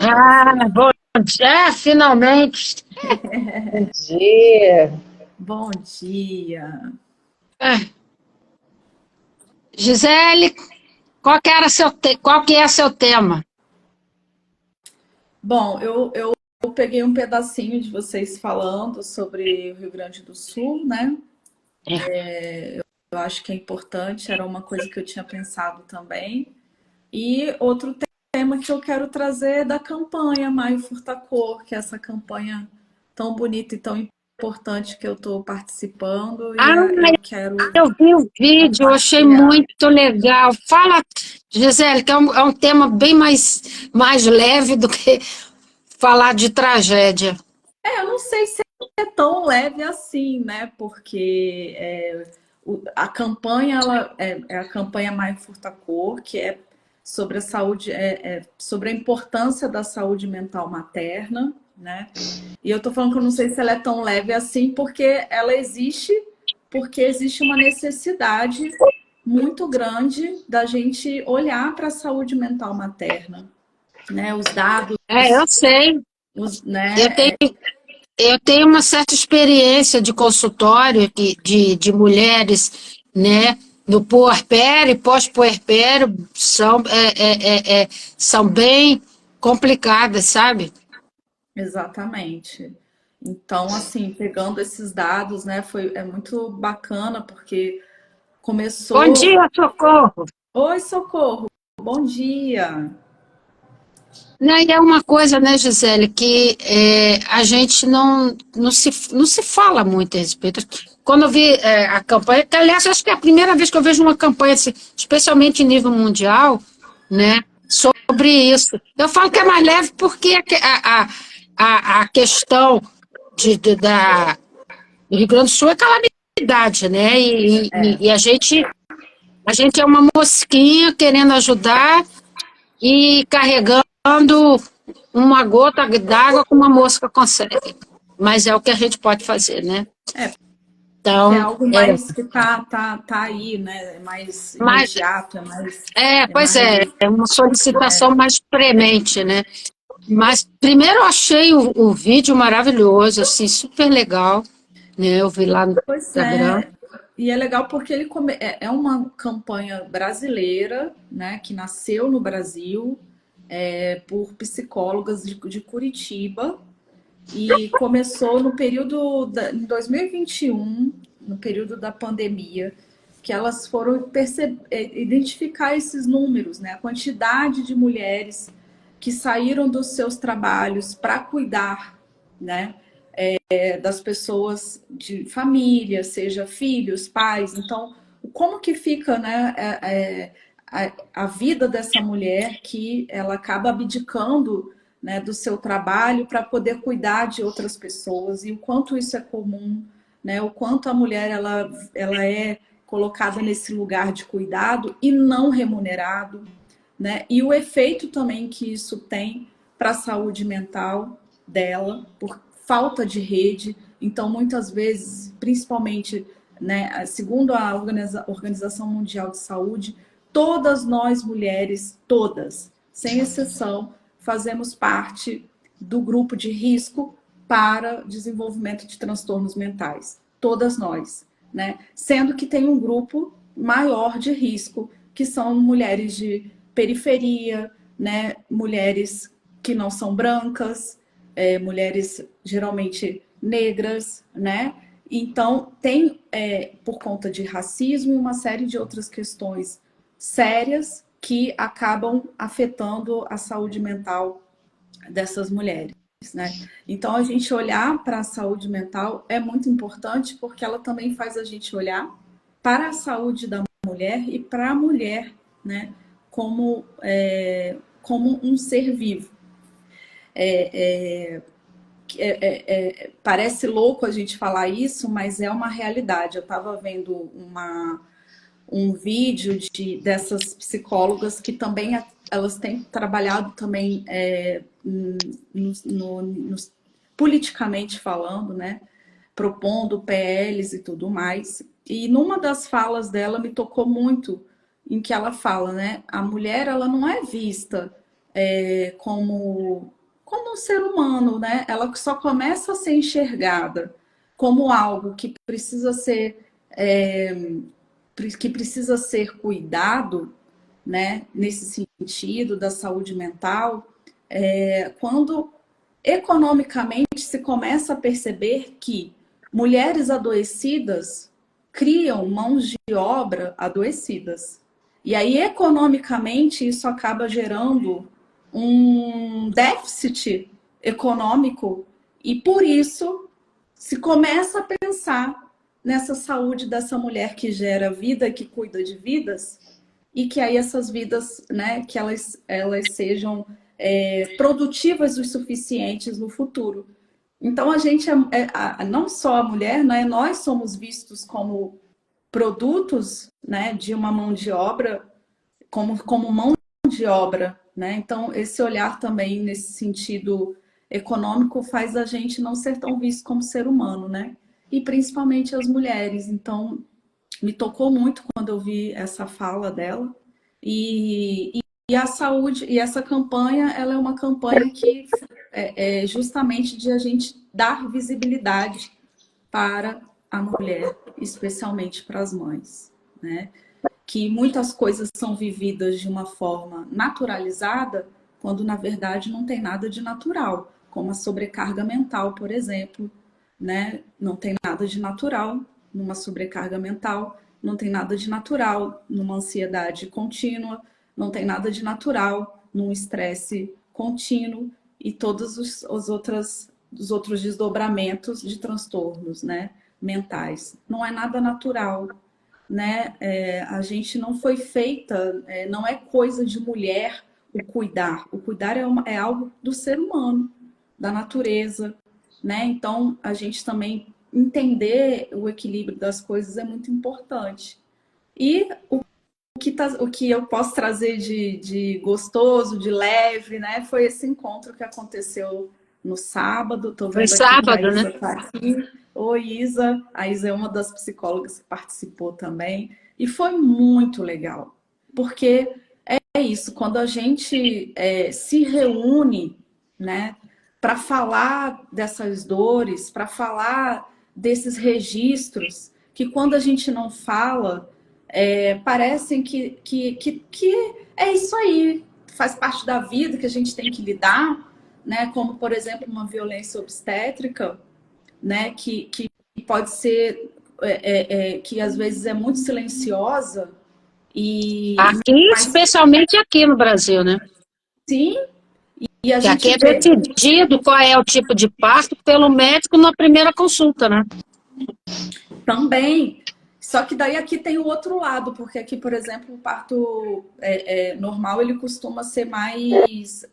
Ah, Você. bom dia, finalmente. Bom dia. Bom dia. Ah, Gisele, qual que é seu tema? Bom, eu peguei um pedacinho de vocês falando sobre o Rio Grande do Sul, né? É. Eu acho que é importante, era uma coisa que eu tinha pensado também. E outro tema que eu quero trazer é da campanha Maio Furtacor, que é essa campanha tão bonita e tão importante que eu estou participando e Ah, eu quero eu vi o vídeo, eu achei compartilhar. muito legal. Fala, Gisele, que é um tema bem mais leve do que falar de tragédia. Eu não sei se é tão leve assim, né? Porque a campanha é a campanha Maio Furtacor, que é sobre a saúde, sobre a importância da saúde mental materna, né? E eu tô falando que eu não sei se ela é tão leve assim, porque existe uma necessidade muito grande da gente olhar para a saúde mental materna, né? Os dados, Eu sei. Eu né? tenho, eu tenho uma certa experiência de consultório de mulheres, né? No puerpério e pós-puerpério são bem complicadas, sabe? Exatamente. Então, assim, pegando esses dados, né, é muito bacana porque Bom começou. dia, Socorro. Oi, Socorro, bom dia. Né, e é uma coisa, né, Gisele, que a gente não se fala muito a respeito. Quando eu vi a campanha, que aliás, acho que é a primeira vez que eu vejo uma campanha, assim, especialmente em nível mundial, né, sobre isso. Eu falo que é mais leve porque a questão do Rio Grande do Sul é calamidade, né? E a gente é uma mosquinha querendo ajudar e carregando uma gota d'água com uma mosca consegue. Mas é o que a gente pode fazer, né? Que é Então, algo mais que tá aí, né? É mais mas, imediato, é pois mais. é uma solicitação mais premente, né? Mas primeiro eu achei o vídeo maravilhoso, assim, super legal, né? Eu vi lá no Pois Instagram. é. E é legal porque é uma campanha brasileira, né, que nasceu no Brasil, por psicólogas de Curitiba. E começou no em 2021, no período da pandemia, que elas foram identificar esses números, né? A quantidade de mulheres que saíram dos seus trabalhos para cuidar, né? Das pessoas de família, seja filhos, pais. Então, como que fica, né? A vida dessa mulher que ela acaba abdicando, né, do seu trabalho para poder cuidar de outras pessoas e o quanto isso é comum, né, o quanto a mulher ela é colocada nesse lugar de cuidado e não remunerado, né, e o efeito também que isso tem para a saúde mental dela, por falta de rede. Então, muitas vezes, principalmente, né, segundo a Organização Mundial de Saúde, todas nós mulheres, todas, sem exceção, fazemos parte do grupo de risco para desenvolvimento de transtornos mentais. Todas nós, né? Sendo que tem um grupo maior de risco, que são mulheres de periferia, né? Mulheres que não são brancas, mulheres geralmente negras, né? Então, tem, por conta de racismo e uma série de outras questões sérias que acabam afetando a saúde mental dessas mulheres, né? Então, a gente olhar para a saúde mental é muito importante porque ela também faz a gente olhar para a saúde da mulher e para a mulher, né? Como, como um ser vivo. Parece louco a gente falar isso, mas é uma realidade. Eu estava vendo um vídeo dessas psicólogas que também elas têm trabalhado também politicamente falando, né? Propondo PLs e tudo mais. E numa das falas dela me tocou muito em que ela fala, né? A mulher ela não é vista como um ser humano, né? Ela só começa a ser enxergada como algo que precisa ser cuidado, né? Nesse sentido da saúde mental, quando economicamente se começa a perceber que mulheres adoecidas criam mãos de obra adoecidas. E aí, economicamente, isso acaba gerando um déficit econômico, e por isso se começa a pensar nessa saúde dessa mulher que gera vida, que cuida de vidas, e que aí essas vidas, né, que elas sejam produtivas o suficientes no futuro. Então a gente não só a mulher, né, nós somos vistos como produtos, né, de uma mão de obra, como mão de obra, né? Então esse olhar também nesse sentido econômico faz a gente não ser tão visto como ser humano, né? E principalmente as mulheres. Então me tocou muito quando eu vi essa fala dela. E a saúde, e essa campanha, ela é uma campanha que é justamente de a gente dar visibilidade para a mulher, especialmente para as mães, né? Que muitas coisas são vividas de uma forma naturalizada, quando na verdade não tem nada de natural, como a sobrecarga mental, por exemplo, né? Não tem nada de natural numa sobrecarga mental, não tem nada de natural numa ansiedade contínua, não tem nada de natural num estresse contínuo e todos os outros desdobramentos de transtornos, né, mentais. Não é nada natural, né? A gente não foi feita, não é coisa de mulher o cuidar. O cuidar é algo do ser humano, da natureza, né? Então, a gente também entender o equilíbrio das coisas é muito importante. E o que eu posso trazer de gostoso, de leve, né? Foi esse encontro que aconteceu no sábado. Estou Foi vendo aqui que a sábado, né? Isa está aqui. Oi, Isa. A Isa é uma das psicólogas que participou também. E foi muito legal. Porque é isso, quando a gente se reúne, né, para falar dessas dores, para falar desses registros, que quando a gente não fala, parecem que é isso aí, faz parte da vida que a gente tem que lidar, né? Como, por exemplo, uma violência obstétrica, né? Que pode ser, que às vezes é muito silenciosa, Aqui, mas especialmente aqui no Brasil, né? sim, e a Que aqui gente é vê decidido qual é o tipo de parto pelo médico na primeira consulta, né? também. Só que daí aqui tem o outro lado, porque aqui, por exemplo, o parto normal ele costuma ser mais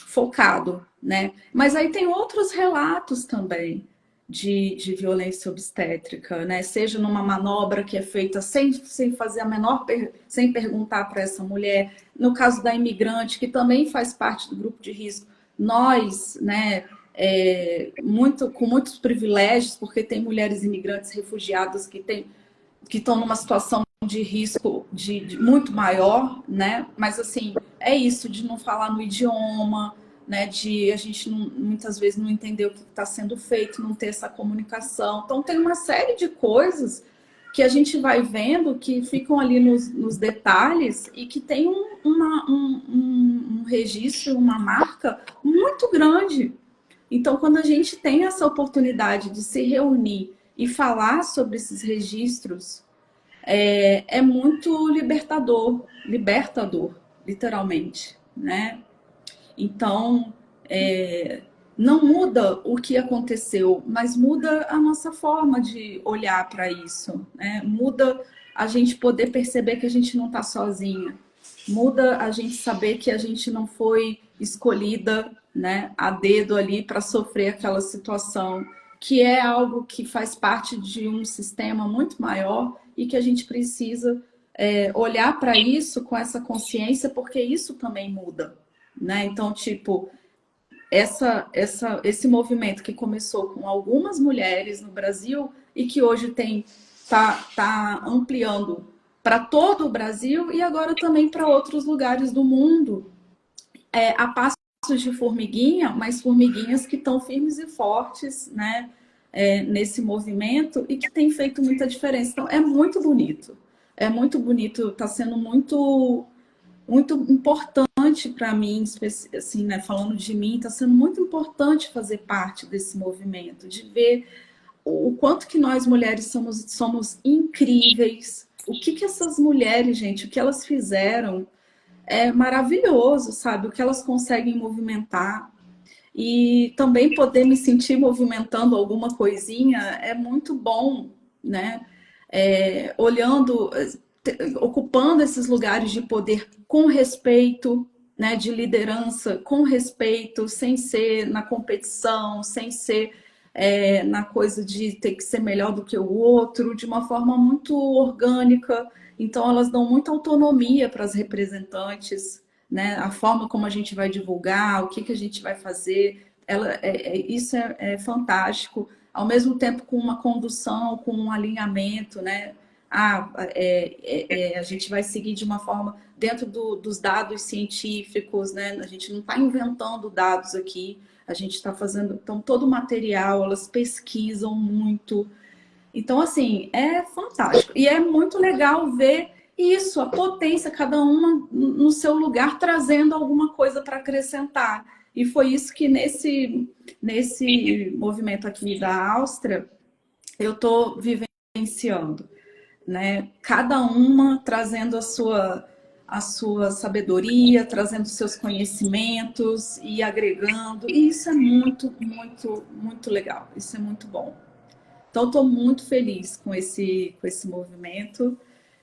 focado, né? Mas aí tem outros relatos também de violência obstétrica, né? Seja numa manobra que é feita sem fazer a menor sem perguntar para essa mulher. No caso da imigrante, que também faz parte do grupo de risco, nós, né? Com muitos privilégios, porque tem mulheres imigrantes refugiadas que estão numa situação de risco de muito maior, né? Mas assim, é isso de não falar no idioma, né? De a gente muitas vezes não entender o que está sendo feito, não ter essa comunicação. Então tem uma série de coisas que a gente vai vendo que ficam ali nos detalhes e que tem um registro, uma marca muito grande. Então, quando a gente tem essa oportunidade de se reunir e falar sobre esses registros, é muito libertador, literalmente, né? Então, não muda o que aconteceu, mas muda a nossa forma de olhar para isso, né? Muda a gente poder perceber que a gente não está sozinha, muda a gente saber que a gente não foi escolhida, né, a dedo ali para sofrer aquela situação, que é algo que faz parte de um sistema muito maior e que a gente precisa olhar para isso com essa consciência, porque isso também muda, né? Então, tipo, esse movimento que começou com algumas mulheres no Brasil e que hoje tá ampliando para todo o Brasil e agora também para outros lugares do mundo, a passos de formiguinha, mas formiguinhas que estão firmes e fortes, né, nesse movimento e que tem feito muita diferença. Então, é muito bonito, está sendo muito importante para mim, assim, né, falando de mim, está sendo muito importante fazer parte desse movimento, de ver o quanto que nós mulheres somos incríveis. O que essas mulheres, gente, o que elas fizeram é maravilhoso, sabe? O que elas conseguem movimentar. E também poder me sentir movimentando alguma coisinha é muito bom, né? Olhando, ocupando esses lugares de poder com respeito, né? De liderança, com respeito, sem ser na competição, sem ser na coisa de ter que ser melhor do que o outro, de uma forma muito orgânica. Então, elas dão muita autonomia para as representantes, né? A forma como a gente vai divulgar, o que a gente vai fazer, isso é fantástico. Ao mesmo tempo com uma condução, com um alinhamento, né? A gente vai seguir de uma forma dentro dos dados científicos, né? A gente não está inventando dados aqui, a gente está fazendo então todo o material, elas pesquisam muito. Então, assim, é fantástico. E é muito legal ver isso, a potência, cada uma no seu lugar, trazendo alguma coisa para acrescentar. E foi isso que nesse movimento aqui da Áustria, eu estou vivenciando, né? Cada uma trazendo a sua sabedoria, trazendo seus conhecimentos e agregando. E isso é muito, muito, muito legal. Isso é muito bom. Então, estou muito feliz com esse movimento.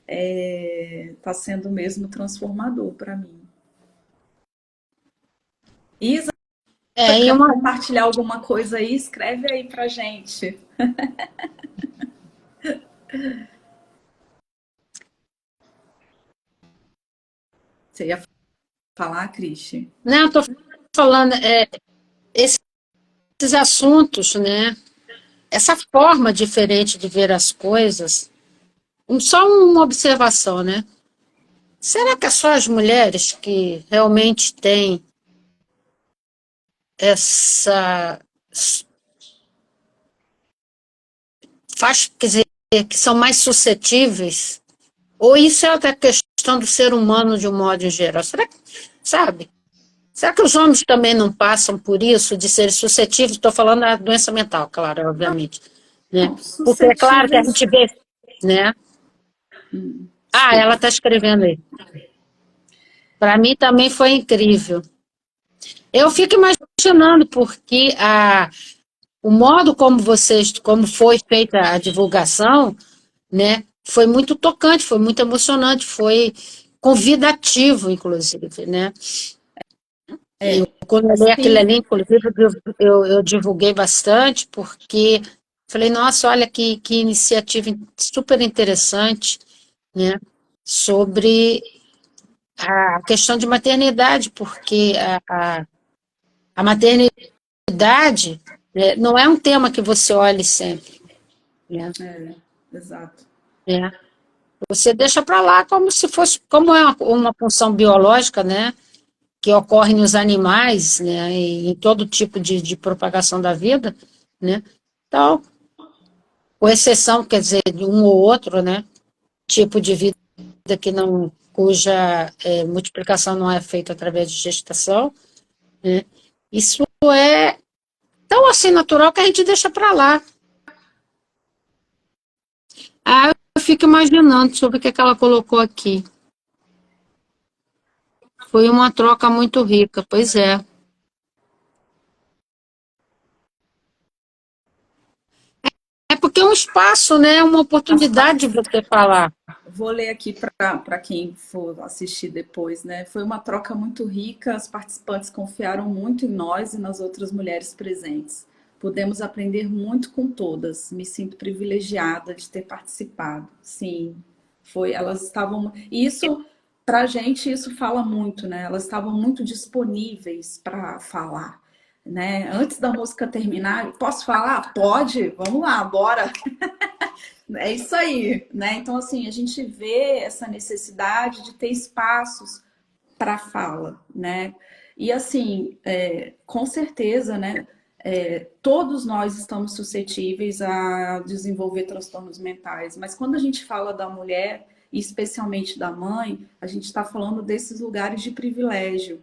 Está sendo mesmo transformador para mim. Isa, E quer uma, compartilhar alguma coisa aí? Escreve aí para gente. Você ia falar, Cristi? não, estou falando, esses assuntos, né? Essa forma diferente de ver as coisas, só uma observação, né? Será que é só as mulheres que realmente têm essa. Quer dizer, que são mais suscetíveis? Ou isso é até questão do ser humano de um modo em geral? Será que, sabe? Será que os homens também não passam por isso, de serem suscetíveis? Estou falando da doença mental, claro, obviamente. Né? Não, Porque é claro que a suscetíveis. gente vê, né? Ela Desculpa. está escrevendo aí. Para mim também foi incrível. Eu fico imaginando porque o modo como foi feita a divulgação, né, foi muito tocante, foi muito emocionante, foi convidativo, inclusive, né? Quando eu li aquilo Sim, ali, inclusive, eu divulguei bastante, porque falei, nossa, olha que iniciativa super interessante, né? Sobre a questão de maternidade, porque a maternidade, né, não é um tema que você olhe sempre, né? exato. Né? Você deixa para lá como se fosse, como é uma função biológica, né? Que ocorre nos animais, né? E em todo tipo de propagação da vida, né? Então, com exceção, quer dizer, de um ou outro, né? Tipo de vida que não, cuja multiplicação não é feita através de gestação, né? Isso é tão assim natural que a gente deixa para lá. Eu fico imaginando sobre o que ela colocou aqui. Foi uma troca muito rica, pois é. É porque é um espaço, né? Uma As oportunidade de partes... você falar. Vou ler aqui para quem for assistir depois, né? Foi uma troca muito rica, as participantes confiaram muito em nós e nas outras mulheres presentes. Pudemos aprender muito com todas. Me sinto privilegiada de ter participado. Sim, elas estavam. Isso, para a gente, isso fala muito, né? Elas estavam muito disponíveis para falar, né? Antes da música terminar, posso falar? Pode? Vamos lá, bora! É isso aí, né? Então, assim, a gente vê essa necessidade de ter espaços para fala, né? E assim, com certeza, né? Todos nós estamos suscetíveis a desenvolver transtornos mentais, mas quando a gente fala da mulher, e especialmente da mãe, a gente está falando desses lugares de privilégio,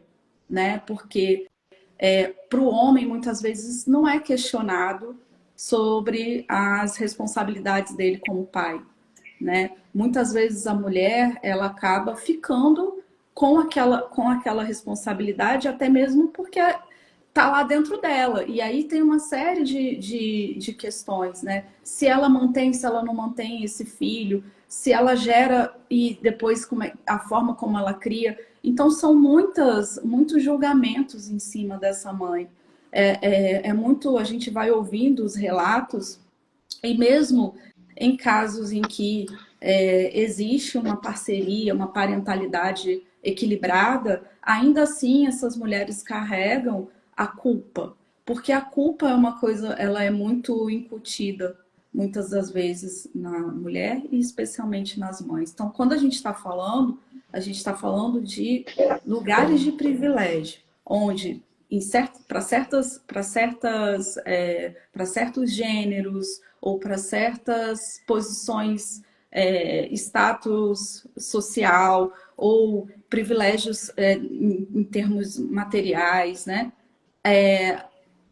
né? Porque para o homem, muitas vezes, não é questionado sobre as responsabilidades dele como pai, né? Muitas vezes a mulher, ela acaba ficando com aquela responsabilidade, até mesmo porque tá lá dentro dela. E aí tem uma série de questões, né? Se ela mantém, se ela não mantém esse filho, se ela gera e depois a forma como ela cria. Então são muitos julgamentos em cima dessa mãe. A gente vai ouvindo os relatos, e mesmo em casos em que existe uma parceria, uma parentalidade equilibrada, ainda assim essas mulheres carregam a culpa, porque a culpa é uma coisa, ela é muito incutida muitas das vezes na mulher e especialmente nas mães. Então, quando a gente está falando de lugares de privilégio, onde para certos gêneros ou para certas posições, status social ou privilégios em termos materiais, né?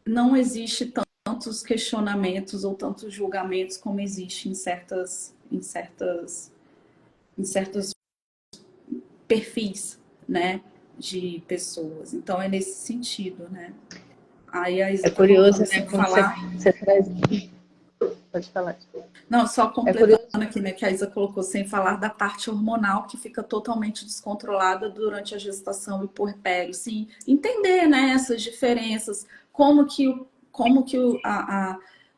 Não existe tantos questionamentos ou tantos julgamentos como existe em certos perfis, né, de pessoas. Então é nesse sentido, né? Aí a Isa É está curioso, colocando né, sem quando você, falar. você traz... Pode falar. Não, só É completando curioso. aqui, né, que a Isa colocou, sem falar da parte hormonal que fica totalmente descontrolada durante a gestação e puerpério. Sim, entender, né, essas diferenças,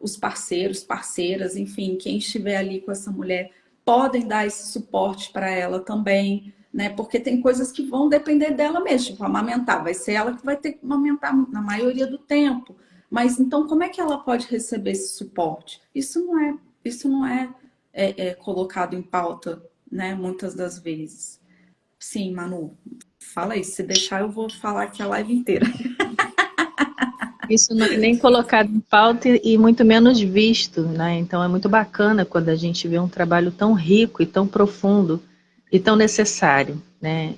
os parceiros, parceiras, enfim, quem estiver ali com essa mulher, podem dar esse suporte para ela também, né, porque tem coisas que vão depender dela mesmo, tipo, amamentar, vai ser ela que vai ter que amamentar na maioria do tempo. Mas então, como é que ela pode receber esse suporte? Isso não é colocado em pauta, né? Muitas das vezes. Sim, Manu, fala aí. Se deixar, eu vou falar aqui a live inteira. Isso não é nem colocado em pauta e muito menos visto, né? Então é muito bacana quando a gente vê um trabalho tão rico e tão profundo e tão necessário, né?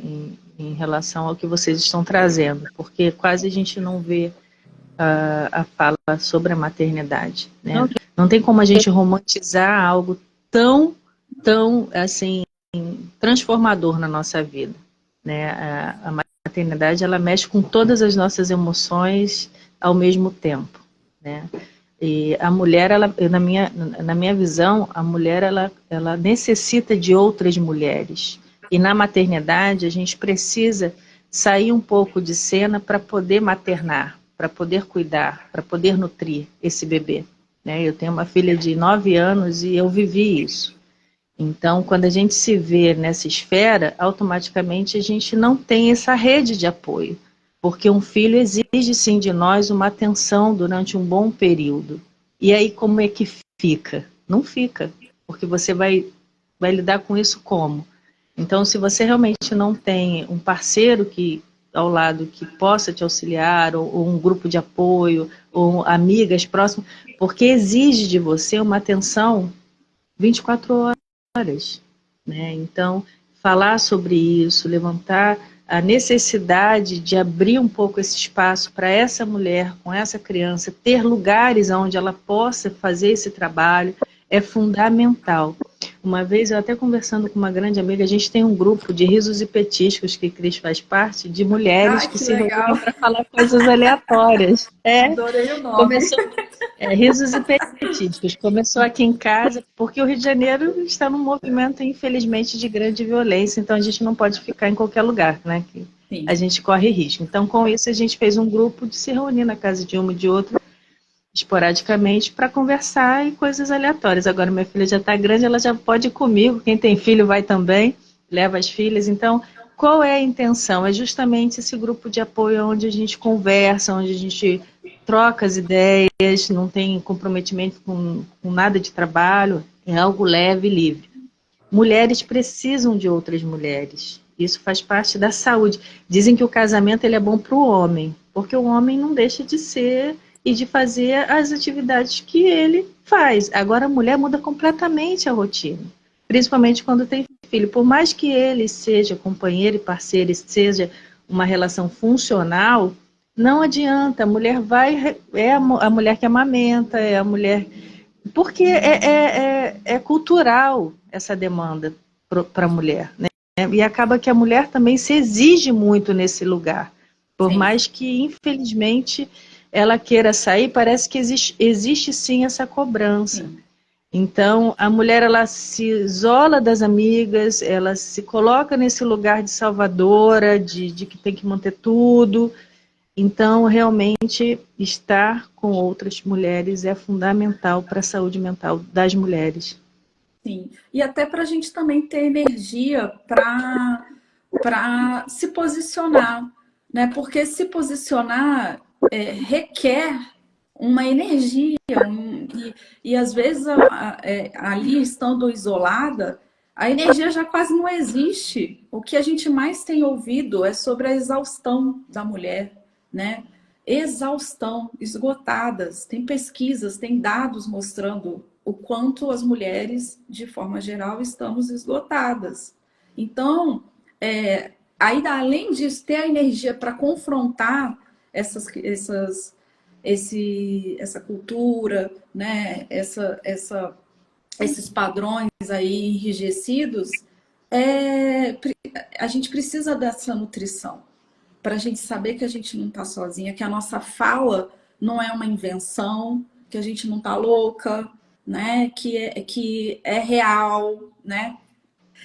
Em relação ao que vocês estão trazendo, porque quase a gente não vê a fala sobre a maternidade, né? Não tem como a gente romantizar algo tão assim, transformador na nossa vida, né? A maternidade, ela mexe com todas as nossas emoções ao mesmo tempo, né? E a mulher, na minha visão, a mulher, ela necessita de outras mulheres. E na maternidade, a gente precisa sair um pouco de cena para poder maternar, para poder cuidar, para poder nutrir esse bebê, né? Eu tenho uma filha de 9 anos e eu vivi isso. Então, quando a gente se vê nessa esfera, automaticamente a gente não tem essa rede de apoio, porque um filho exige sim de nós uma atenção durante um bom período. E aí como é que fica? Não fica, porque você vai lidar com isso como? Então, se você realmente não tem um parceiro que ao lado que possa te auxiliar, ou um grupo de apoio, ou amigas próximas, porque exige de você uma atenção 24 horas, né? Então, falar sobre isso, levantar a necessidade de abrir um pouco esse espaço para essa mulher, com essa criança, ter lugares onde ela possa fazer esse trabalho, é fundamental. Uma vez, eu até conversando com uma grande amiga, a gente tem um grupo de risos e petiscos que Cris faz parte, de mulheres Ai, que que se reúnem legal. para falar coisas aleatórias. Adorei o nome. Começou risos e petiscos. Começou aqui em casa, porque o Rio de Janeiro está num movimento, infelizmente, de grande violência, então a gente não pode ficar em qualquer lugar, né? Que a Sim. gente corre risco. Então, com isso, a gente fez um grupo de se reunir na casa de uma e de outra, esporadicamente, para conversar e coisas aleatórias. Agora, minha filha já está grande, ela já pode ir comigo, quem tem filho vai também, leva as filhas. Então, qual é a intenção? É justamente esse grupo de apoio onde a gente conversa, onde a gente troca as ideias, não tem comprometimento com nada de trabalho, é algo leve e livre. Mulheres precisam de outras mulheres. Isso faz parte da saúde. Dizem que o casamento ele é bom para o homem, porque o homem não deixa de ser e de fazer as atividades que ele faz. Agora a mulher muda completamente a rotina, principalmente quando tem filho. Por mais que ele seja companheiro e parceiro, e seja uma relação funcional, não adianta. A mulher é a mulher que amamenta, é a mulher... Porque é cultural essa demanda para a mulher, né? E acaba que a mulher também se exige muito nesse lugar. Por Sim. mais que, infelizmente, ela queira sair, parece que existe sim essa cobrança. Sim. Então, a mulher ela se isola das amigas, ela se coloca nesse lugar de salvadora, de que tem que manter tudo. Então, realmente, estar com outras mulheres é fundamental para a saúde mental das mulheres. Sim. E até para a gente também ter energia para se posicionar, né? Porque se posicionar requer uma energia, e às vezes ali estando isolada, a energia já quase não existe. O que a gente mais tem ouvido é sobre a exaustão da mulher, né? Exaustão, esgotadas. Tem pesquisas, tem dados mostrando o quanto as mulheres, de forma geral, estamos esgotadas. Então, aí, além disso, ter a energia para confrontar essa cultura, né? Esses padrões aí enrijecidos, a gente precisa dessa nutrição para a gente saber que a gente não está sozinha, que a nossa fala não é uma invenção, que a gente não está louca, né? Que é real, né?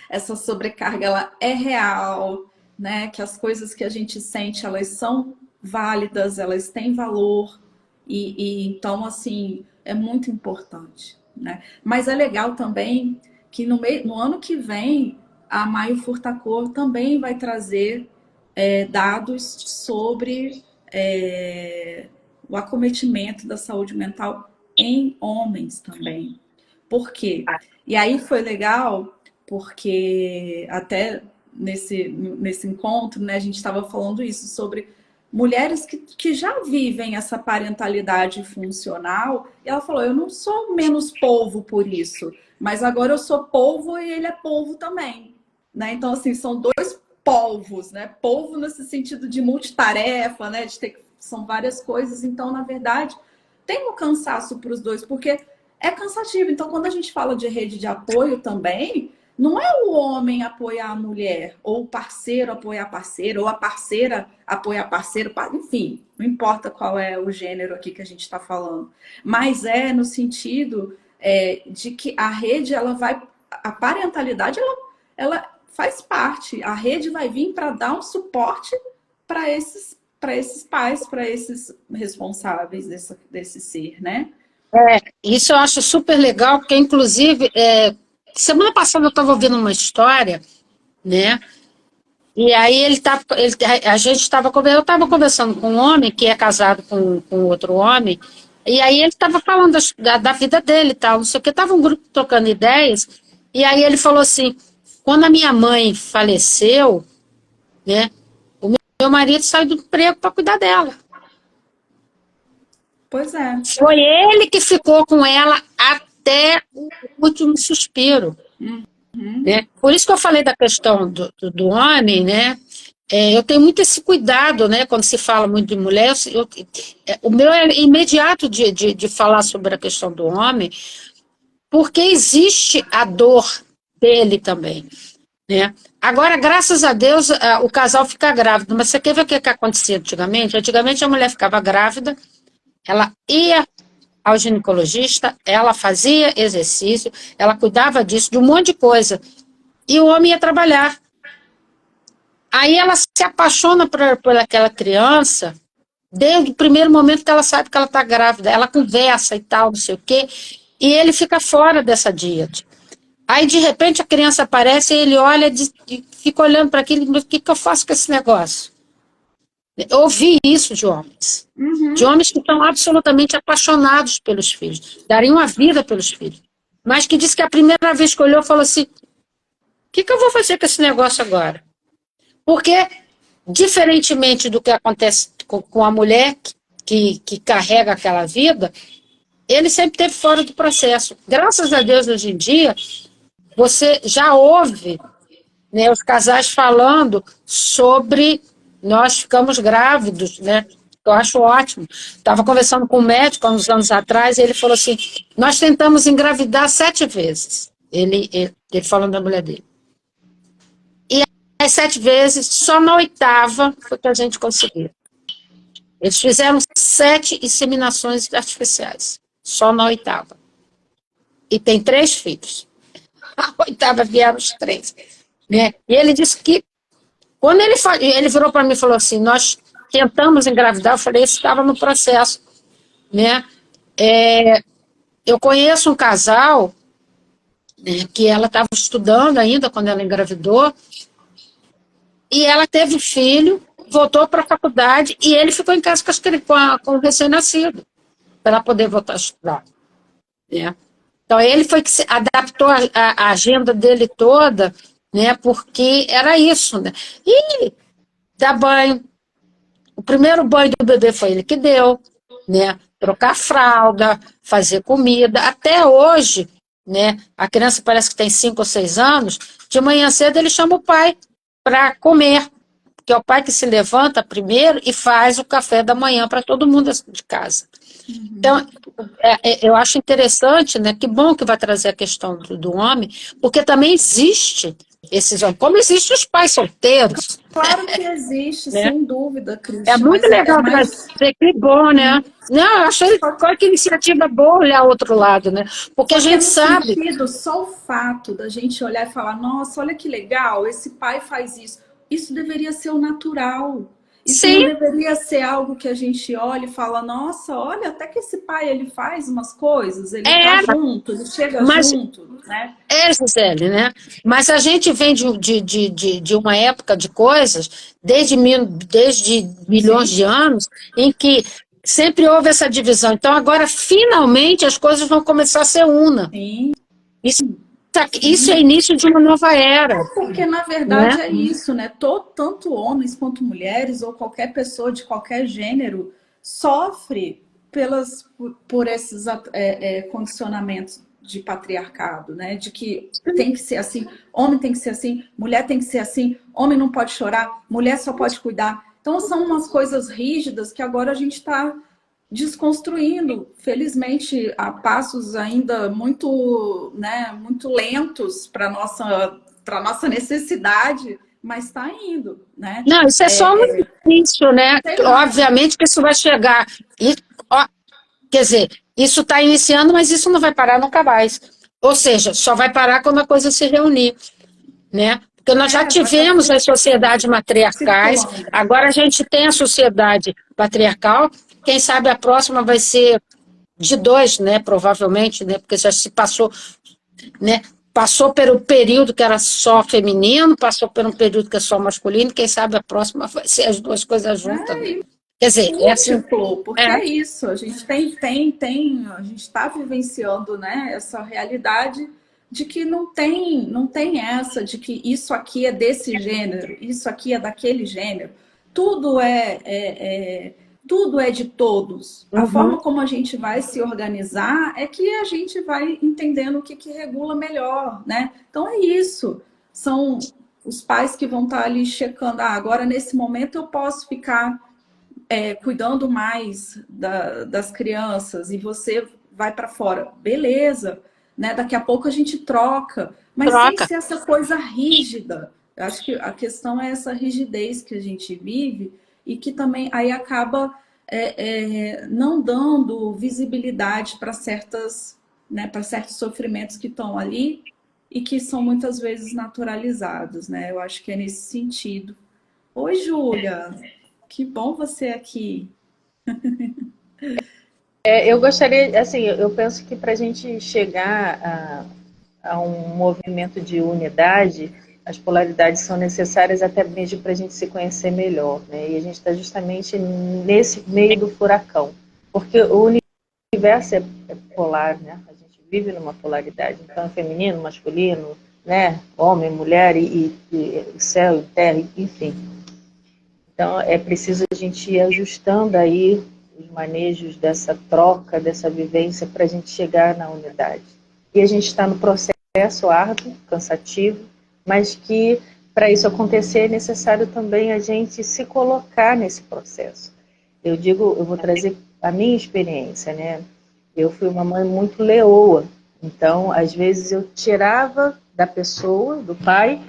Essa sobrecarga ela é real, né? Que as coisas que a gente sente elas são válidas, elas têm valor e então assim é muito importante, né? Mas é legal também que no ano que vem a Maio Furtacor também vai trazer dados sobre o acometimento da saúde mental em homens também. Por quê? E aí foi legal porque até nesse encontro, né, a gente estava falando isso sobre mulheres que já vivem essa parentalidade funcional, e ela falou, eu não sou menos polvo por isso, mas agora eu sou polvo e ele é polvo também, né? Então, assim, são dois polvos, né? Polvo nesse sentido de multitarefa, né? São várias coisas, então, na verdade, tem um cansaço para os dois, porque é cansativo. Então, quando a gente fala de rede de apoio também, não é o homem apoiar a mulher, ou o parceiro apoiar a parceira, ou a parceira apoiar parceiro, enfim, não importa qual é o gênero aqui que a gente está falando. Mas no sentido de que a rede, a parentalidade, ela faz parte. A rede vai vir para dar um suporte para esses pais, para esses responsáveis desse ser, né? Isso eu acho super legal, porque, inclusive, semana passada eu estava ouvindo uma história, né? E aí a gente estava eu estava conversando com um homem que é casado com outro homem, e aí ele estava falando da vida dele e tal, não sei o que, estava um grupo trocando ideias, e aí ele falou assim, quando a minha mãe faleceu, né, o meu marido saiu do emprego para cuidar dela. Pois é. Foi ele que ficou com ela até o último suspiro. Né? Por isso que eu falei da questão do homem, né? Eu tenho muito esse cuidado, né? Quando se fala muito de mulher, o meu é imediato de falar sobre a questão do homem, porque existe a dor dele também, né? Agora, graças a Deus, o casal fica grávido, mas você quer ver o que acontecia antigamente? Antigamente a mulher ficava grávida, ela ia ao ginecologista, ela fazia exercício, ela cuidava disso, de um monte de coisa. E o homem ia trabalhar. Aí ela se apaixona por aquela criança, desde o primeiro momento que ela sabe que ela está grávida, ela conversa e tal, não sei o quê, e ele fica fora dessa dieta. Aí, de repente, a criança aparece e ele olha e fica olhando para aquilo e diz, o que eu faço com esse negócio? Eu ouvi isso de homens. De homens que estão absolutamente apaixonados pelos filhos, dariam a vida pelos filhos. mas que disse que a primeira vez que olhou falou assim, o que eu vou fazer com esse negócio agora? Porque, diferentemente do que acontece com a mulher que carrega aquela vida, ele sempre esteve fora do processo. Graças a Deus, hoje em dia, você já ouve, né, os casais falando sobre nós ficamos grávidos, né? Eu acho ótimo. Estava conversando com um médico há uns anos atrás e ele falou assim, nós tentamos engravidar 7 vezes. Ele falando da mulher dele. E as 7 vezes, só na 8ª foi que a gente conseguiu. Eles fizeram 7 inseminações artificiais, só na 8ª. E tem 3 filhos. A 8ª vieram os 3. Né? E ele disse que, quando ele virou para mim e falou assim, nós tentamos engravidar, eu falei, isso estava no processo. Né? Eu conheço um casal, né, que ela estava estudando ainda quando ela engravidou, e ela teve filho, voltou para a faculdade, e ele ficou em casa com o recém-nascido, para ela poder voltar a estudar. Né? Então, ele foi que se adaptou a agenda dele toda, né, porque era isso. Né? E dar banho. O primeiro banho do bebê foi ele que deu, né? Trocar fralda, fazer comida. Até hoje, né, a criança parece que tem 5 ou 6 anos, de manhã cedo ele chama o pai para comer, porque é o pai que se levanta primeiro e faz o café da manhã para todo mundo de casa. Então, eu acho interessante, né? Que bom que vai trazer a questão do homem, porque também existe esses homens, como existem os pais solteiros. Claro que existe, Né? sem dúvida, Cristi. É muito legal trazer, que bom, né? Não, eu achei que iniciativa boa olhar o outro lado, né? Porque a gente sabe. Sentido, só o fato da gente olhar e falar, nossa, olha que legal, esse pai faz isso. Isso deveria ser o natural. Isso Sim. Não deveria ser algo que a gente olha e fala, nossa, olha, até que esse pai ele faz umas coisas, ele tá junto, ele chega junto, né? Gisele, né? Mas a gente vem de uma época de coisas, desde milhões de anos, em que sempre houve essa divisão. Então, agora, finalmente, as coisas vão começar a ser una. Sim. Isso é início de uma nova era. Porque, na verdade, é isso, né? Tanto homens quanto mulheres, ou qualquer pessoa de qualquer gênero, sofre por esses condicionamentos de patriarcado, né? De que tem que ser assim, homem tem que ser assim, mulher tem que ser assim, homem não pode chorar, mulher só pode cuidar. Então, são umas coisas rígidas que agora a gente está desconstruindo, felizmente, a passos ainda muito, né, muito lentos para nossa necessidade, mas está indo, né? Não, isso é só um início, né? Obviamente que isso vai chegar. Quer dizer, isso está iniciando, mas isso não vai parar nunca mais. Ou seja, só vai parar quando a coisa se reunir, né? Porque nós já tivemos as sociedades matriarcais, agora a gente tem a sociedade patriarcal. Quem sabe a próxima vai ser de 2, né? Provavelmente, né? Porque já se passou, né? Passou pelo período que era só feminino, passou por um período que é só masculino, quem sabe a próxima vai ser as duas coisas juntas. Né? Quer dizer, porque é isso, a gente a gente está vivenciando, né, essa realidade de que não tem essa de que isso aqui é desse gênero, isso aqui é daquele gênero. Tudo tudo é de todos. A forma como a gente vai se organizar é que a gente vai entendendo o que regula melhor, né? Então é isso. São os pais que vão estar ali checando. Agora nesse momento eu posso ficar cuidando mais das crianças e você vai para fora. Beleza, né? Daqui a pouco a gente troca. Mas sem ser essa coisa rígida. Eu acho que a questão é essa rigidez que a gente vive e que também aí acaba não dando visibilidade para certos sofrimentos que estão ali e que são muitas vezes naturalizados, né? Eu acho que é nesse sentido. Oi, Júlia, que bom você aqui. Eu gostaria, assim, eu penso que para a gente chegar a um movimento de unidade, as polaridades são necessárias até mesmo para a gente se conhecer melhor, né? E a gente está justamente nesse meio do furacão, porque o universo é polar, né? A gente vive numa polaridade. Então, feminino, masculino, né? Homem, mulher e céu e terra, enfim. Então, é preciso a gente ir ajustando aí os manejos dessa troca, dessa vivência, para a gente chegar na unidade. E a gente está no processo árduo, cansativo, mas que, para isso acontecer, é necessário também a gente se colocar nesse processo. Eu digo, eu vou trazer a minha experiência, né? Eu fui uma mãe muito leoa, então, às vezes, eu tirava da pessoa, do pai,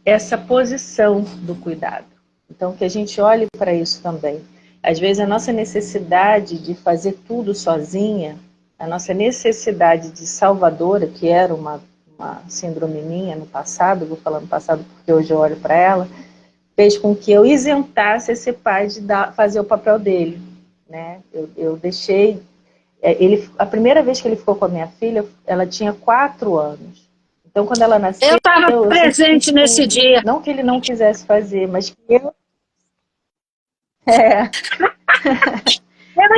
essa posição do cuidado. Então, que a gente olhe para isso também. Às vezes, a nossa necessidade de fazer tudo sozinha, a nossa necessidade de salvadora, que era uma síndrome minha no passado, vou falar no passado porque hoje eu olho para ela, fez com que eu isentasse esse pai de fazer o papel dele. Né? Eu deixei... a primeira vez que ele ficou com a minha filha, ela tinha 4 anos. Então, quando ela nasceu, Eu estava presente nesse dia. não que ele não quisesse fazer, mas que eu... É.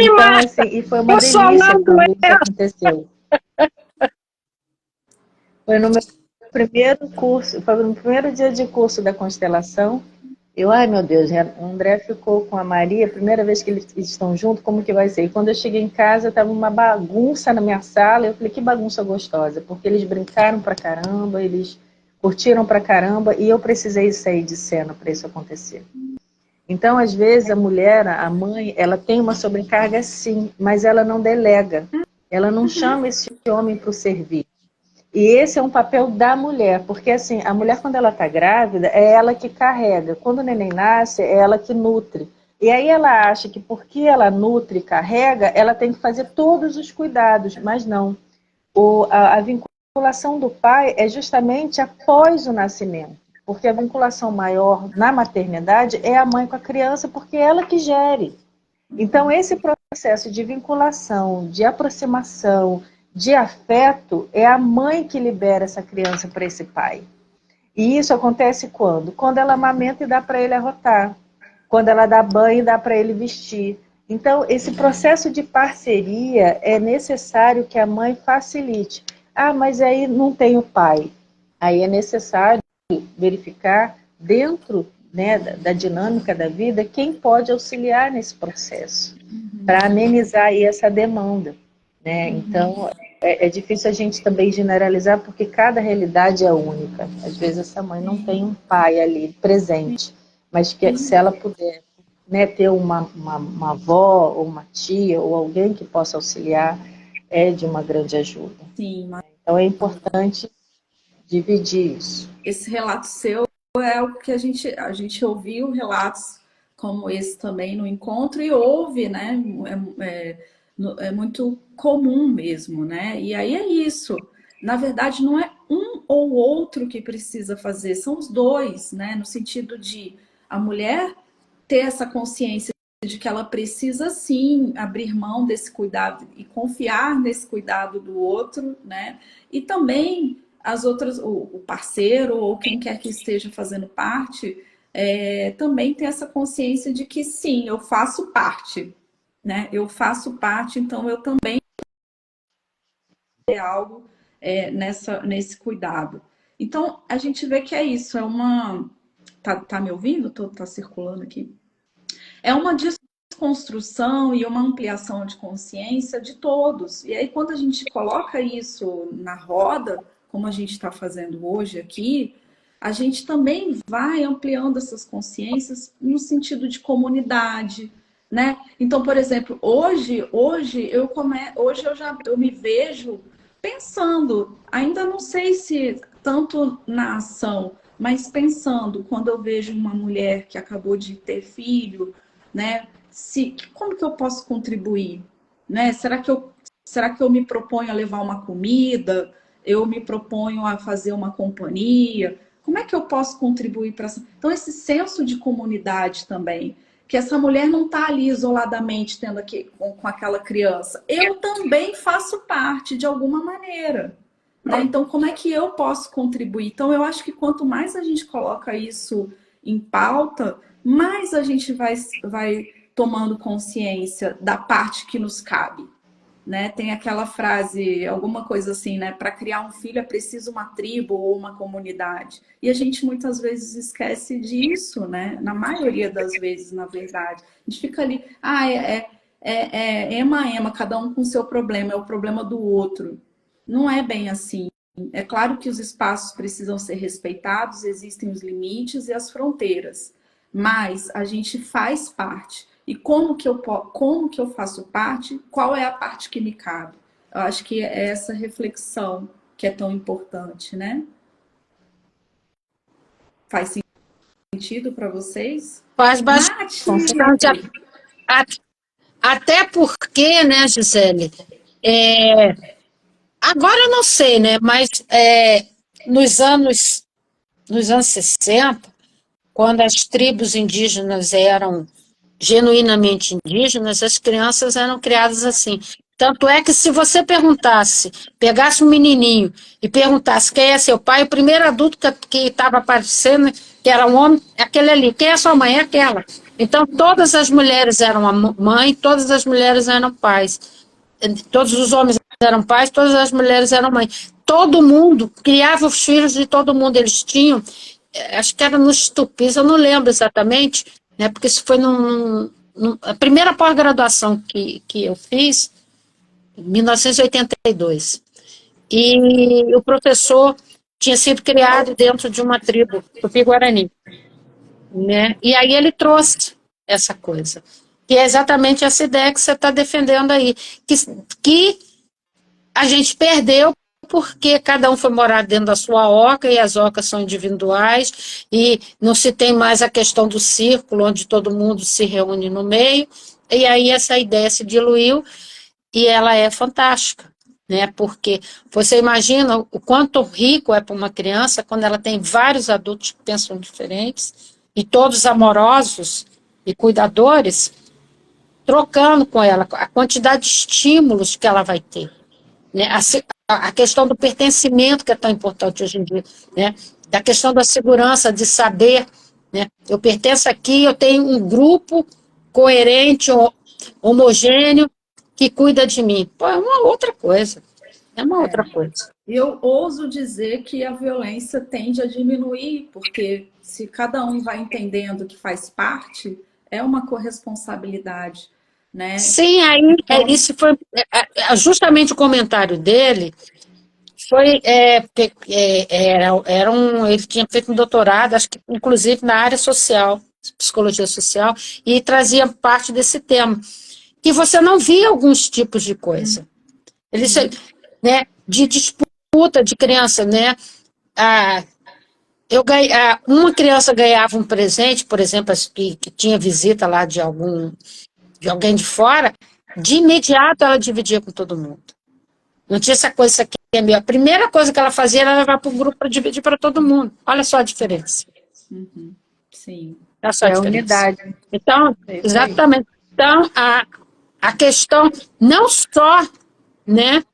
Então, assim, e foi uma delícia quando isso aconteceu. Foi no meu primeiro curso, foi no primeiro dia de curso da constelação. Ai meu Deus, o André ficou com a Maria, a primeira vez que eles estão juntos, como que vai ser? E quando eu cheguei em casa, estava uma bagunça na minha sala, eu falei, que bagunça gostosa, porque eles brincaram pra caramba, eles curtiram pra caramba, e eu precisei sair de cena para isso acontecer. Então, às vezes, a mulher, a mãe, ela tem uma sobrecarga sim, mas ela não delega, ela não chama esse homem para o serviço. E esse é um papel da mulher, porque assim, a mulher quando ela está grávida, é ela que carrega. Quando o neném nasce, é ela que nutre. E aí ela acha que porque ela nutre e carrega, ela tem que fazer todos os cuidados, mas não. A vinculação do pai é justamente após o nascimento, porque a vinculação maior na maternidade é a mãe com a criança, porque é ela que gere. Então esse processo de vinculação, de aproximação, de afeto, é a mãe que libera essa criança para esse pai. E isso acontece quando? Quando ela amamenta e dá para ele arrotar. Quando ela dá banho e dá para ele vestir. Então, esse processo de parceria é necessário que a mãe facilite. Mas aí não tem o pai. Aí é necessário verificar dentro, né, da dinâmica da vida quem pode auxiliar nesse processo para amenizar aí essa demanda. Né? Então, é difícil a gente também generalizar, porque cada realidade é única. Às vezes essa mãe não tem um pai ali presente, mas que se ela puder, né, ter uma avó, ou uma tia, ou alguém que possa auxiliar, é de uma grande ajuda. Sim, mas... Então é importante dividir isso. Esse relato seu é o que a gente ouviu relatos como esse também no encontro e ouve, né? É muito comum mesmo, né? E aí é isso. Na verdade, não é um ou outro que precisa fazer, são os dois, né? No sentido de a mulher ter essa consciência de que ela precisa sim abrir mão desse cuidado e confiar nesse cuidado do outro, né? E também as outras, o parceiro ou quem quer que esteja fazendo parte, também ter essa consciência de que sim, eu faço parte. Né? Eu faço parte, então eu também ter algo nesse cuidado. Então, a gente vê que é isso, é uma... Tá me ouvindo? Tá circulando aqui? É uma desconstrução e uma ampliação de consciência de todos. E aí, quando a gente coloca isso na roda, como a gente está fazendo hoje aqui, a gente também vai ampliando essas consciências no sentido de comunidade, né? Então, por exemplo, hoje eu me vejo pensando, ainda não sei se tanto na ação, mas pensando quando eu vejo uma mulher que acabou de ter filho, né? Como que eu posso contribuir, né? Será que eu me proponho a levar uma comida? Eu me proponho a fazer uma companhia? Como é que eu posso contribuir para essa... Então, esse senso de comunidade também, que essa mulher não está ali isoladamente tendo aqui com aquela criança. Eu também faço parte de alguma maneira. Né? Então, como é que eu posso contribuir? Então, eu acho que quanto mais a gente coloca isso em pauta, mais a gente vai tomando consciência da parte que nos cabe. né? Tem aquela frase, alguma coisa assim, né? Para criar um filho é preciso uma tribo ou uma comunidade. E a gente muitas vezes esquece disso, né? Na maioria das vezes, na verdade. A gente fica ali, ema, cada um com o seu problema, é o problema do outro. Não é bem assim. É claro que os espaços precisam ser respeitados, existem os limites e as fronteiras, mas a gente faz parte. E como que eu faço parte? Qual é a parte que me cabe? Eu acho que é essa reflexão que é tão importante, né? Faz sentido para vocês? Faz Nath! bastante. Até porque, né, Gisele? Agora eu não sei, né? Mas nos anos, nos anos 60, quando as tribos indígenas eram genuinamente indígenas, as crianças eram criadas assim. Tanto é que se você perguntasse, pegasse um menininho e perguntasse quem é seu pai, o primeiro adulto que estava aparecendo, que era um homem, é aquele ali. Quem é sua mãe? É aquela. Então, todas as mulheres eram a mãe, todas as mulheres eram pais. Todos os homens eram pais, todas as mulheres eram mães. Todo mundo criava os filhos de todo mundo. Eles tinham, acho que era nos Tupis, eu não lembro exatamente, né, porque isso foi a primeira pós-graduação que eu fiz, em 1982. E o professor tinha sido criado dentro de uma tribo, Tupi-Guarani, né? E aí ele trouxe essa coisa, que é exatamente essa ideia que você está defendendo aí, que a gente perdeu porque cada um foi morar dentro da sua oca e as ocas são individuais e não se tem mais a questão do círculo onde todo mundo se reúne no meio, e aí essa ideia se diluiu e ela é fantástica, né? Porque você imagina o quanto rico é para uma criança quando ela tem vários adultos que pensam diferentes e todos amorosos e cuidadores trocando com ela a quantidade de estímulos que ela vai ter, né? A questão do pertencimento que é tão importante hoje em dia, né? Da questão da segurança, de saber, né? Eu pertenço aqui, eu tenho um grupo coerente, homogêneo, que cuida de mim. Pô, é uma outra coisa. É uma outra coisa. Eu ouso dizer que a violência tende a diminuir, porque se cada um vai entendendo que faz parte, é uma corresponsabilidade, né? Sim, aí Então, isso foi justamente o comentário dele foi ele tinha feito um doutorado, acho que inclusive na área social, psicologia social, e trazia parte desse tema, que você não via alguns tipos de coisa. Eles, né, de disputa de criança, né? Ah, uma criança ganhava um presente, por exemplo, que tinha visita lá de alguém de fora, de imediato ela dividia com todo mundo. Não tinha essa coisa, isso aqui é meu. A primeira coisa que ela fazia era levar para o grupo para dividir para todo mundo. Olha só a diferença. sim. Olha só a diferença. Unidade. Então, exatamente. Então, a questão não só, né?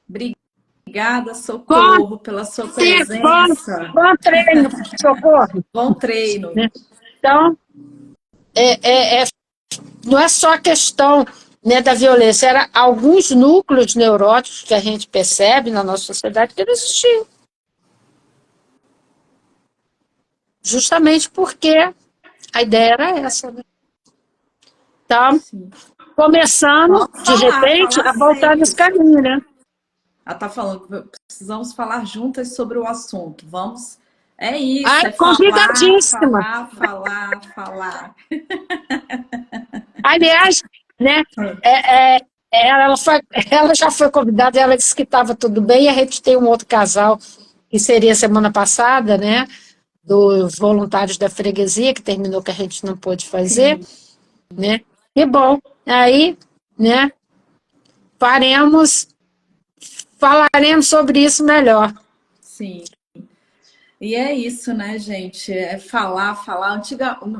Obrigada, Socorro, pela sua presença. Bom treino, Socorro. Bom treino. Então, não é só a questão, né, da violência, era alguns núcleos neuróticos que a gente percebe na nossa sociedade que não existiam. Justamente porque a ideia era essa, né? Então, começando, de repente, a voltar nesse caminho, né? Ela está falando, precisamos falar juntas sobre o assunto. Vamos. É isso. Ai, é convidadíssima. Falar. Aliás, né? Ela já foi convidada, ela disse que estava tudo bem, e a gente tem um outro casal, que seria semana passada, né? Dos voluntários da freguesia, que terminou que a gente não pôde fazer, né? E bom, aí, né? Falaremos sobre isso melhor. Sim. E é isso, né, gente? É falar, falar.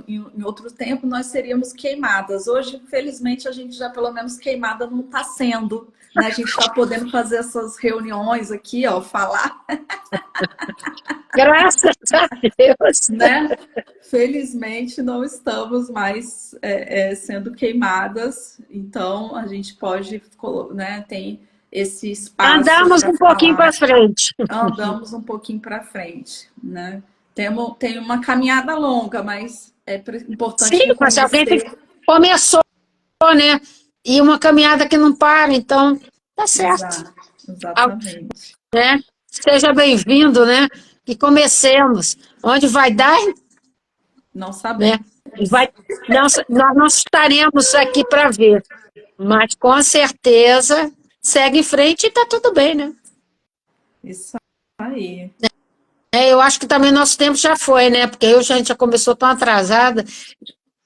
Em outro tempo, nós seríamos queimadas. Hoje, felizmente, a gente já, pelo menos, queimada não está sendo. Né? A gente está podendo fazer essas reuniões aqui, ó, falar, Graças a Deus. né? Felizmente, não estamos mais sendo queimadas. Então, a gente pode, né, tem esse espaço Andamos para um pouquinho para falar. frente. Andamos um pouquinho para frente, né? Tem uma caminhada longa, mas é importante Sim, mas alguém tem que... reconhecer. Começou, né? E uma caminhada que não para, então tá certo. Exato, exatamente. Né? Seja bem-vindo, né? E comecemos. Onde vai dar, Não né? sabemos. E vai, nós não estaremos aqui para ver, mas com certeza segue em frente e tá tudo bem, né? Isso aí. Eu acho que também nosso tempo já foi, né? Porque a gente já começou tão atrasada,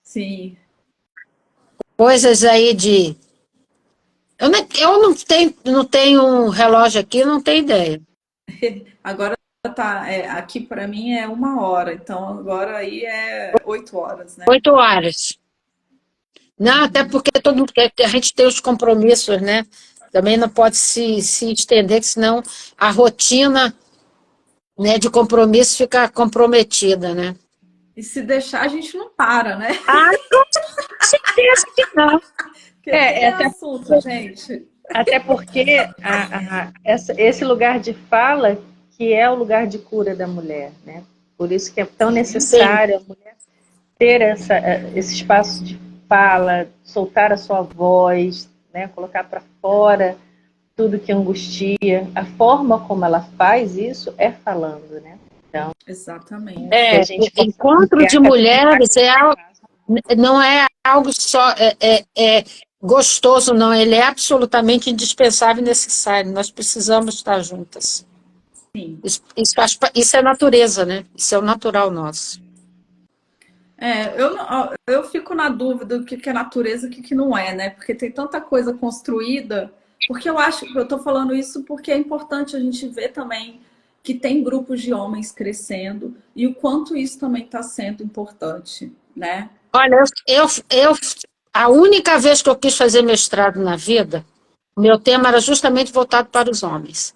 Sim. coisas aí de... Eu não tenho um relógio aqui, não tenho ideia. Agora tá, aqui para mim é 1 hora, então agora aí é 8 horas, né? 8 horas. Não, até porque a gente tem os compromissos, né? Também não pode se estender, que senão a rotina, né, de compromisso fica comprometida, né? E se deixar, a gente não para, né? Ah, com certeza que não. Porque tem assunto, gente. Até porque esse lugar de fala que é o lugar de cura da mulher, né? Por isso que é tão necessário a mulher ter esse espaço de fala, soltar a sua voz, né? Colocar para fora tudo que angustia. A forma como ela faz isso é falando, né? Então, Exatamente. a gente Encontro de mulheres não é algo só gostoso, não. Ele é absolutamente indispensável e necessário. Nós precisamos estar juntas. Sim. Isso é natureza, né? Isso é o natural nosso. Eu fico na dúvida do que é natureza e o que não é, né? Porque tem tanta coisa construída. Porque eu estou falando isso porque é importante a gente ver também que tem grupos de homens crescendo e o quanto isso também está sendo importante, né? Olha, a única vez que eu quis fazer mestrado na vida, o meu tema era justamente voltado para os homens.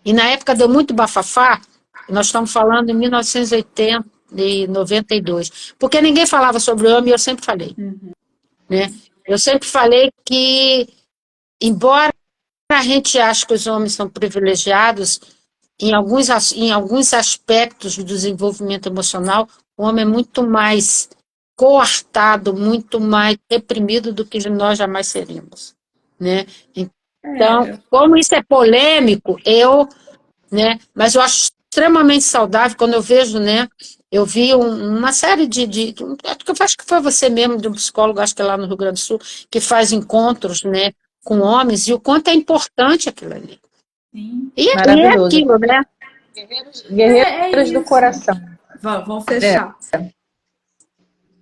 E na época deu muito bafafá, nós estamos falando em 1980 e 92, porque ninguém falava sobre o homem e eu sempre falei. Né? Eu sempre falei que, embora a gente ache que os homens são privilegiados, em alguns aspectos do desenvolvimento emocional, o homem é muito mais coartado, muito mais reprimido do que nós jamais seremos. Né? Então, como isso é polêmico, mas eu acho extremamente saudável quando eu vejo, né? Eu vi uma série acho que foi você mesmo, de um psicólogo, acho que é lá no Rio Grande do Sul, que faz encontros, né, com homens, e o quanto é importante aquilo ali. Sim. E é aquilo, né? Guerreiros do coração. Vamos fechar.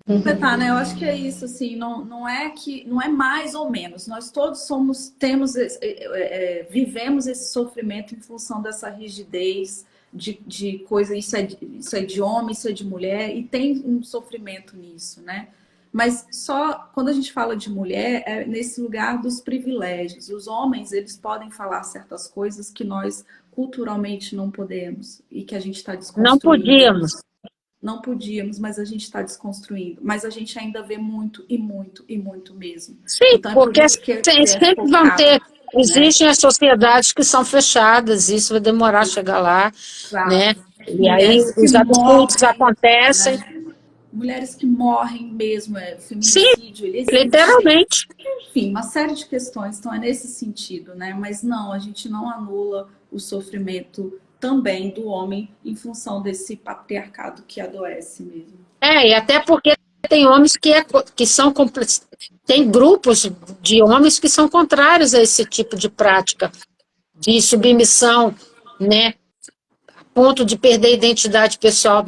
Completar, né? Eu acho que é isso, assim, não é mais ou menos. Nós todos vivemos esse sofrimento em função dessa rigidez de coisa, isso é de homem, isso é de mulher, e tem um sofrimento nisso, né? Mas só quando a gente fala de mulher, é nesse lugar dos privilégios. Os homens, eles podem falar certas coisas que nós culturalmente não podemos e que a gente está desconstruindo. Não podíamos. Não podíamos, mas a gente está desconstruindo. Mas a gente ainda vê muito, e muito, e muito mesmo. Sim, então, porque sempre vão ter... Existem as sociedades que são fechadas, isso vai demorar a chegar lá, né? E aí os absurdos acontecem. Né? Mulheres que morrem mesmo, feminicídio. Sim, literalmente. Enfim, uma série de questões. Então é nesse sentido, né? Mas não, a gente não anula o sofrimento também do homem em função desse patriarcado que adoece mesmo. E até porque tem homens que são... Tem grupos de homens que são contrários a esse tipo de prática, de submissão, né? A ponto de perder a identidade pessoal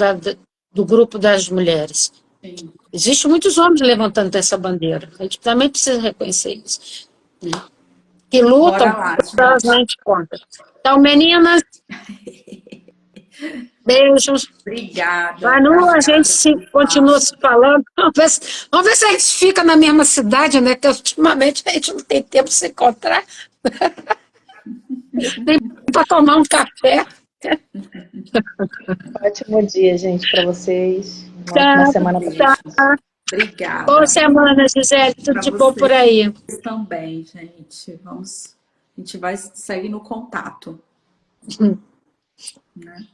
do grupo das mulheres. Sim. Existem muitos homens levantando essa bandeira. A gente também precisa reconhecer isso. Né? Que lutam realmente contra. Então, meninas, Beijos. Obrigada. Manu, a gente Obrigada. continua se falando. Vamos ver se a gente fica na mesma cidade, né? Que ultimamente a gente não tem tempo de se encontrar. Nem para tomar um café. Ótimo dia, gente, para vocês. Uma Tá, ótima semana para tá. vocês. Obrigada. Boa semana, Gisele. Tudo Pra de bom vocês por aí. também, gente. A gente vai seguir no contato. Né?